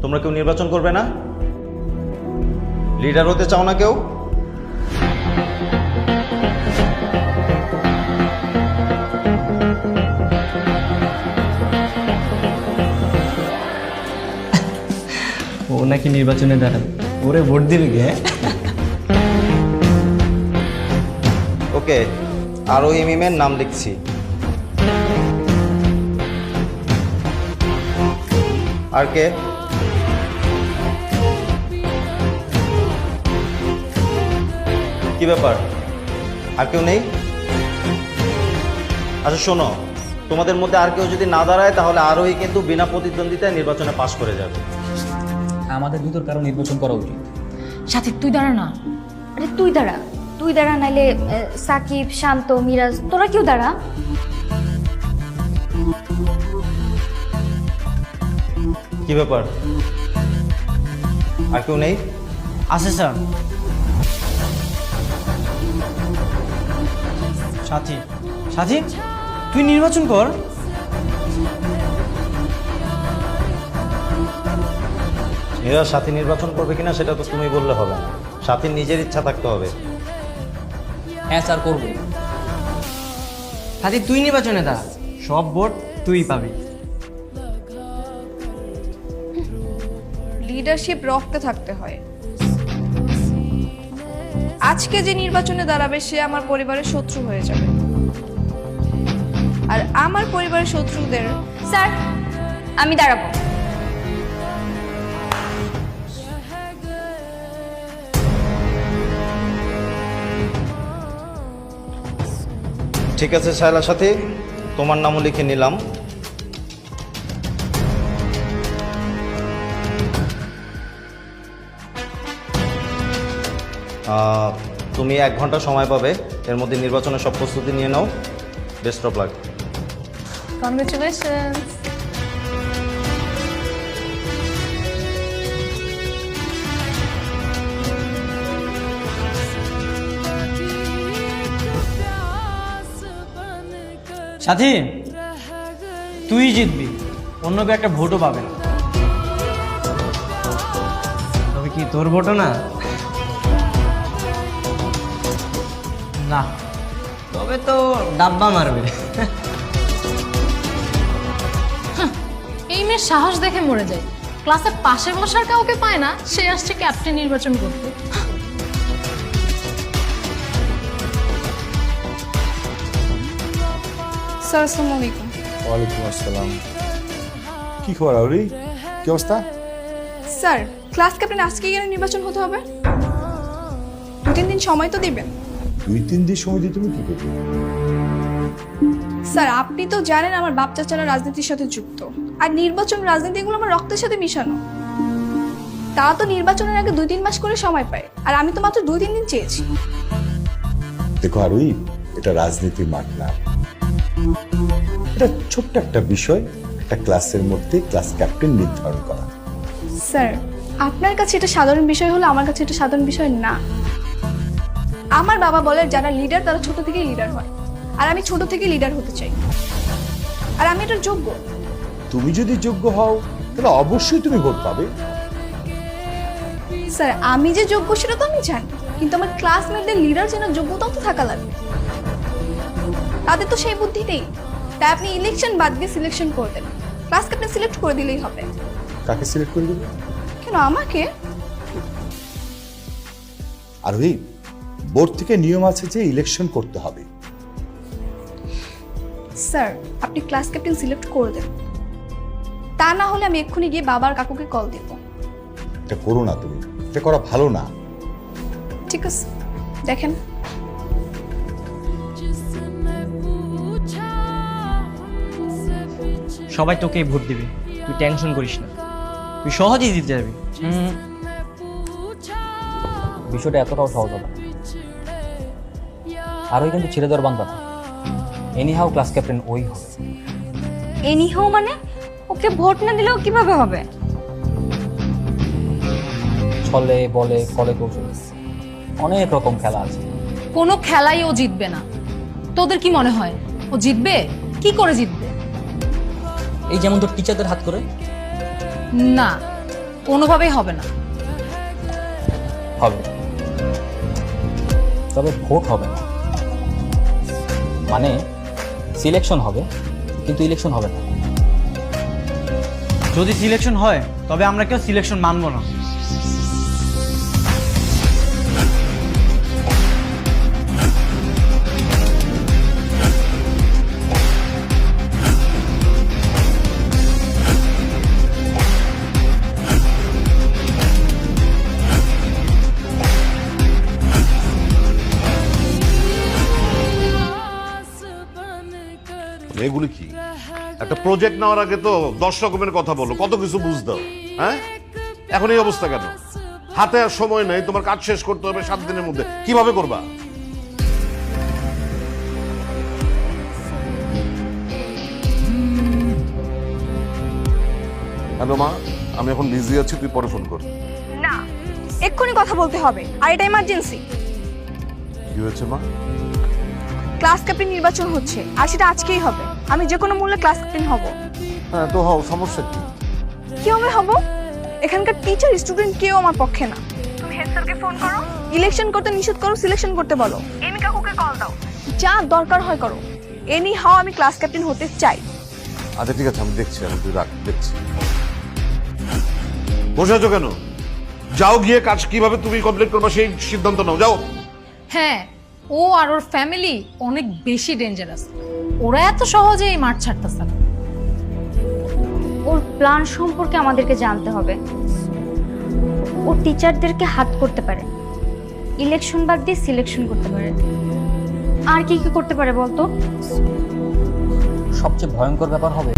তোমরা কেউ নির্বাচন করবে না? লিডার হতে চাও না কেউ? ও নাকি নির্বাচনে দাঁড়াবে, ওরে ভোট দিবে কে? ওকে, আরোহী মিমের নাম লিখছি। আর কে? কি ব্যাপার, আর কেউ নেই? আচ্ছা শোনো, তোমাদের মধ্যে আর কেউ যদি না দাঁড়ায় তাহলে আরোহী কিন্তু বিনা প্রতিদ্বন্দ্বিতায় নির্বাচনে পাশ করে যাবে। আমাদের ভিতর কারো নির্বাচন করা উচিত। সাথী তুই দাঁড়া না। আরে তুই দাঁড়া নাইলে সাকিব, শান্ত, মিরাজ তোরা কেউ দাঁড়া। কি ব্যাপার, আর কেউ নেই? আছে স্যার। সাথী, সাথী তুই নির্বাচন কর। এরা সাথী নির্বাচন করবে কিনা সেটা তো তুমি বললে হবে না, সাথীর নিজের ইচ্ছা থাকতে হবে। হ্যাঁ স্যার, করবো। সাথী তুই নির্বাচনে দাঁড়া, সব ভোট তুই পাবি। লিডারশিপ রক্তে থাকতে হয়। আজকে যে নির্বাচনে দাঁড়াবে সে আমার পরিবারের শত্রু হয়ে যাবে, আর আমার পরিবারের শত্রুদের স্যার আমি দাঁড়াবো। ঠিক আছে শায়লা সাথী, তোমার নামও লিখে নিলাম। তুমি 1 ঘন্টা সময় পাবে, এর মধ্যে নির্বাচনের সব প্রস্তুতি নিয়ে নাও। Best of luck. Congratulations. Sathi তুই জিতবি, অন্য কেউ একটা ভোটও পাবে না। তবে কি তোর ভোটও না? না, তবে তো ডাব্বা মারবে। এই মেয়ের সাহস দেখে মরে যায়। ক্লাসের পাশে বসার কাউকে পায় না, সে আসছে ক্যাপ্টেন নির্বাচন করতে। স্যার আসসালামু আলাইকুম। ওয়ালাইকুম আসসালাম। কি খবর আউরি, কি অবস্থা? স্যার ক্লাস ক্যাপ্টেন আজকে গেলে নির্বাচন হতে হবে, 2-3 দিন সময় তো দিবেন। 2-3 দিন সময় দিয়ে তুমি কি করবে? স্যার আপনি তো জানেন আমার বাপ চাচারা রাজনীতির সাথে যুক্ত, আর নির্বাচন রাজনীতি এগুলো আমার রক্তের সাথে মিশানো। তারা তো নির্বাচনের আগে 2-3 মাস করে সময় পায়, আর আমি তো মাত্র 2-3 দিন চেয়েছি। দেখো আরুই, এটা রাজনীতির মাঠ না, এটা ছোট্ট একটা বিষয়, একটা ক্লাসের মধ্যে ক্লাস ক্যাপ্টেন নির্ধারণ করা। স্যার আপনার কাছে এটা সাধারণ বিষয় হলো, আমার কাছে এটা সাধারণ বিষয় না। আমার বাবা বলে যারা লিডার তারা ছোট থেকেই লিডার হয়, আর আমি ছোট থেকে লিডার হতে চাই, আর আমি এটার যোগ্য। তুমি যদি যোগ্য হও তাহলে অবশ্যই তুমি ভোট পাবে। স্যার আমি যে যোগ্য সেটা তো আমি জানি, কিন্তু আমার ক্লাসমেটদের লিডার চেনার যোগ্যতাও তো থাকা লাগবে। তাদের তো সেই বুদ্ধি নেই, তাই আপনি ইলেকশন বাদ দিয়ে সিলেকশন করে দেন, ক্লাস ক্যাপ্টেন সিলেক্ট করে দিলেই হবে। কাকে সিলেক্ট করে দেবে? কেন আমাকে? আরোহী, বোর্ড থেকে নিয়ম আছে যে ইলেকশন করতে হবে। স্যার আপনি ক্লাস ক্যাপ্টেন সিলেক্ট করে দেন, তা না হলে আমি এক্ষুনি গিয়ে বাবার কাকুকে কল দেব। এটা করো না, তুমি এটা করা ভালো না। ঠিক আছে দেখেন। সবাই তোকেই ভোট দিবে, তুই টেনশন করিস না, তুই সহজেই জিতে যাবি। বিষয়টা এতটাও সহজ হবে না। আরোই কিন্তু ছেড়ে দেওয়ার বান্দা না। এনিহাও ক্লাস ক্যাপ্টেন ওই হবে। এনিহাও মানে ওকে ভোট না দিলেও কিভাবে হবে? ছলে বলে কলে কৌশলে অনেক রকম খেলা আছে। কোনো খেলাই ও জিতবে না। তোদের কি মনে হয় ও জিতবে? কি করে জিতবে? এই যেমন তোর টিচারদের হাত করে। না, কোনোভাবেই হবে না। হবে, তবে ভোট হবে না। মানে সিলেকশন হবে কিন্তু ইলেকশন হবে না। যদি সিলেকশন হয় তবে আমরা কেউ সিলেকশন মানবো না। এগুলি কি? একটা প্রজেক্ট নেওয়ার আগে তো 10 রকমের কথা বলো, কত কিছু বুঝতে হবে। হ্যাঁ, এখন এই অবস্থা কেন? হাতে আর সময় নেই, তোমার কাজ শেষ করতে হবে 7 দিনের মধ্যে, কিভাবে করবা? হ্যালো মা, আমি এখন বিজি আছি, তুই পরে ফোন কর। না, এক্ষুনি কথা বলতে হবে, আর এটা ইমার্জেন্সি। কি হয়েছে মা? ক্লাস ক্যাপ্টেন নির্বাচন হচ্ছে, আর সেটা আজকেই হবে। আমি যে কোনো মূল্যে ক্লাস ক্যাপ্টেন হব। হ্যাঁ তো হও, সমস্যা কি? কিভাবে হব? এখানকার টিচার স্টুডেন্ট কেউ আমার পক্ষে না। তুমি হেড স্যারকে ফোন করো, ইলেকশন করতে নিষেধ করো, সিলেকশন করতে বলো, এমি কাকুকে কল দাও, যা দরকার হয় করো। এনি হাও আমি ক্লাস ক্যাপ্টেন হতে চাই। আচ্ছা ঠিক আছে, আমি দেখছি, আমি তুই রাখ, দেখছি। বসে আছো কেন? যাও, গিয়ে কাজ কিভাবে তুমি কমপ্লিট করবা সেই সিদ্ধান্ত নাও, যাও। হ্যাঁ, ও আর ওর ফ্যামিলি অনেক বেশি ডেঞ্জারাস। ওরা এত সহজে এই মাঠ ছাড়তেছে না। ওর প্ল্যান সম্পর্কে আমাদেরকে জানতে হবে। ও টিচারদেরকে হাত করতে পারে, ইলেকশন বাদ দিয়ে সিলেকশন করতে পারে। আর কি কি করতে পারে বলতো? সবচেয়ে ভয়ঙ্কর ব্যাপার হবে